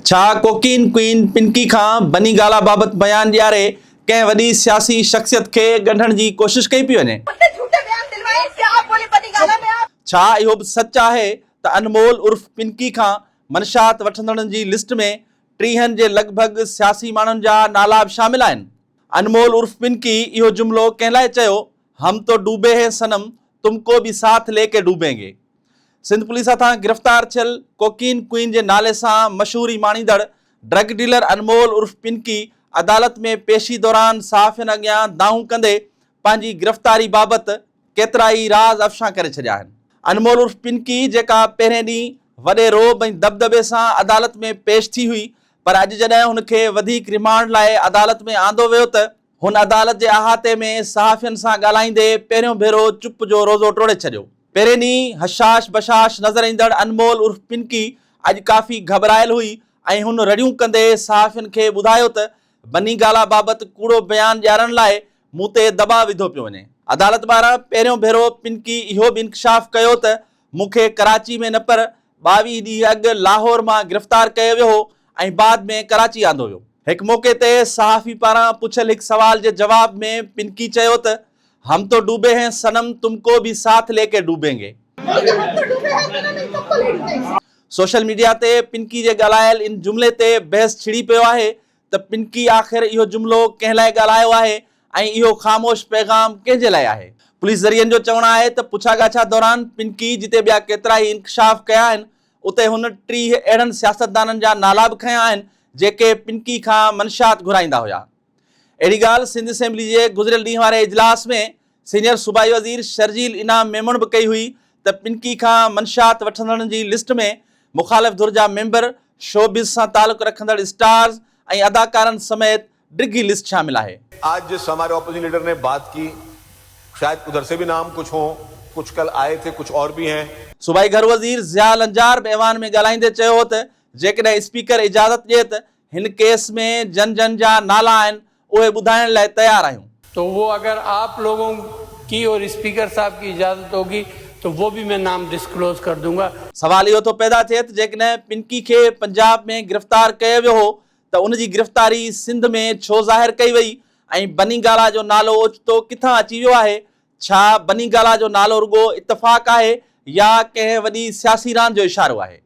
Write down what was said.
छा cocaine queen Pinky खां बनी गाला बाबत बयान ॾियारे कंहिं वॾी सियासी शख़्सियत खे ॻंढण जी कोशिश कई पई वञे? छा इहो बि सच आहे त अनमोल उर्फ पिंकी खां मनशात वठंदड़नि जी लिस्ट में 30 जे लॻभॻि सियासी माण्हुनि जा नाला बि शामिल आहिनि? अनमोल उर्फ पिंकी इहो जुमिलो कंहिं लाइ चयो? हम तो डूबे हैं सनम, तुमको भी साथ लेके डूबेंगे। सिंध पुलिस हथां गिरफ़्तार थियल कोकीन क्वीन जे नाले सां मशहूरी माणींदड़ ड्रग डीलर अनमोल उर्फ पिंकी अदालत में पेशी दौरान सहाफ़ियुनि अॻियां दाऊं कंदे पंहिंजी गिरफ़्तारी बाबति केतिरा ई राज़ अफ़शा करे छॾिया आहिनि। अनमोल उर्फ पिंकी जेका पहिरें ॾींहुं वॾे रोब ऐं दबदबे सां अदालत में पेश थी हुई, पर अॼु जॾहिं हुनखे वधीक रिमांड लाइ अदालत में आंदो वियो त हुन अदालत जे अहाते में सहाफ़ियुनि सां ॻाल्हाईंदे पहिरियों भेरो चुप जो रोज़ो टोड़े छॾियो। पहिरें ॾींहुं हशाश बशाश नज़र ईंदड़ अनमोल उर्फ पिंकी अॼु काफ़ी घबरायल हुई ऐं हुन रड़ियूं कंदे सहाफ़ियुनि खे ॿुधायो त बनी गाला बाबति कूड़ो बयान ॾियारण लाइ मूं ते दॿाउ विधो पियो वञे। अदालत पारां पहिरियों भेरो पिंकी इहो बि इंकशाफ़ कयो त मूंखे कराची में न पर 22 ॾींहं अॻु लाहौर मां गिरफ़्तार कयो वियो हो ऐं बाद में कराची आंदो वियो। हिकु मौक़े ते सहाफ़ी पारां पुछियल हिकु सवाल जे जवाब में पिंकी चयो त हम तो डूबे हैं सनम, तुमको भी साथ लेके डूबेंगे। सोशल मीडिया ते पिंकी जे ॻाल्हायल इन जुमिले ते बहस छिड़ी पियो आहे त पिंकी आख़िर इहो जुमिलो कंहिं लाइ ॻाल्हायो आहे ऐं इहो ख़ामोश पैगाम कंहिंजे लाइ आहे। पुलिस ज़रियनि जो चवणु आहे त पुछा दौरान पिंकी जिते ॿिया केतिरा ई इंकशाफ़ कया आहिनि, उते हुन 30 अहिड़नि सियासतदाननि जा नाला बि खंया आहिनि जेके पिंकी खां मनशात घुराईंदा हुआ। अहिड़ी ॻाल्हि सिंध असेंबली जे गुज़िरियल ॾींहं वारे इजलास में सीनियर सूबाई वज़ीर शर्जील इनाम मेमण बि कई हुई त पिंकी खां मनशात वठंदड़नि जी लिस्ट में मुखालिफ़ धुर जा मेंबर, शोबिज़ सां ताल्लुक़ रखंदड़ स्टार्स ऐं अदाकारनि समेत डिघी लिस्ट शामिल आहे। आज जिस हमारे ऑपोजिशन लीडर ने बात की, शायद उधर से भी नाम कुछ हो, कुछ कल आए थे, कुछ और भी हैं। सूबाई घर वज़ीर ज़िया लंजार बि ऐवान में ॻाल्हाईंदे चयो त जेकॾहिं स्पीकर इजाज़त ॾिए त हिन केस में जन जा नाला आहिनि उहे ॿुधाइण लाइ तयारु आहियूं। तो वो अगर आप लोगों की और स्पीकर साहब की इजाज़त होगी तो वो भी मैं नाम डिस्क्लोज कर दूंगा। सवाल इहो थो पैदा थिए त जेकॾहिं पिंकी खे पंजाब में गिरफ़्तार कयो वियो हो त उन जी गिरफ़्तारी सिंध में छो ज़ाहिर कई वई ऐं बनी गाला जो नालो ओचितो किथां अची वियो आहे? छा बनी गाला जो नालो रुॻो इतफ़ाक़ आहे या कंहिं वॾी सियासी रांदि जो इशारो आहे?